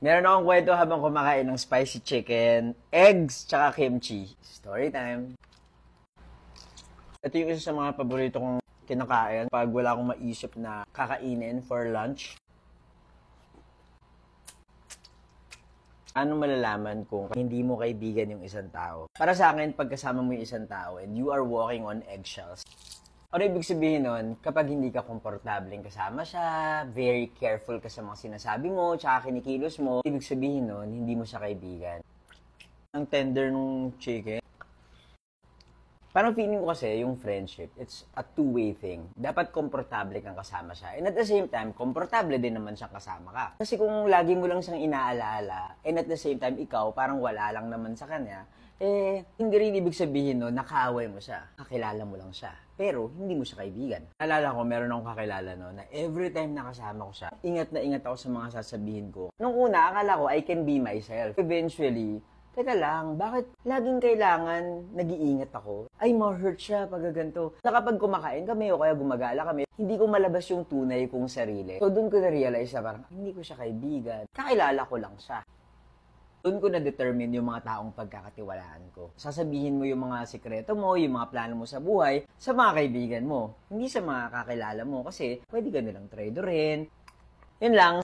Meron akong kwento habang kumakain ng spicy chicken, eggs, tsaka kimchi. Story time. Ito yung isa sa mga paborito kong kinakain pag wala akong maisip na kakainin for lunch. Ano malalaman kung hindi mo kaibigan yung isang tao? Para sa akin, pagkasama mo yung isang tao and you are walking on eggshells. Ano ibig sabihin nun? Kapag hindi ka komportableng kasama siya, very careful ka sa mga sinasabi mo, tsaka kinikilos mo, ibig sabihin nun, hindi mo siya kaibigan. Ang tender nung chicken. Parang feeling ko kasi yung friendship, it's a two-way thing. Dapat komportable kang kasama siya. And at the same time, komportable din naman siyang kasama ka. Kasi kung lagi mo lang siyang inaalaala, and at the same time, ikaw parang wala lang naman sa kanya, hindi rin ibig sabihin no, nakaaway mo siya. Kakilala mo lang siya. Pero, hindi mo siya kaibigan. Alala ko, meron akong kakilala no, na every time nakasama ko siya, ingat na ingat ako sa mga sasabihin ko. Nung una, akala ko, I can be myself. Eventually, teka lang, bakit laging kailangan nag-iingat ako? Ay, ma-hurt siya pag ganito. Na kapag kumakain kami o kaya gumagala kami, hindi ko malabas yung tunay kong sarili. So, doon ko na-realize na parang, hindi ko siya kaibigan. Kakilala ko lang siya. Doon ko na-determine yung mga taong pagkakatiwalaan ko. Sasabihin mo yung mga sikreto mo, yung mga plano mo sa buhay, sa mga kaibigan mo. Hindi sa mga kakilala mo kasi pwede ka nilang tradorin. Yun lang.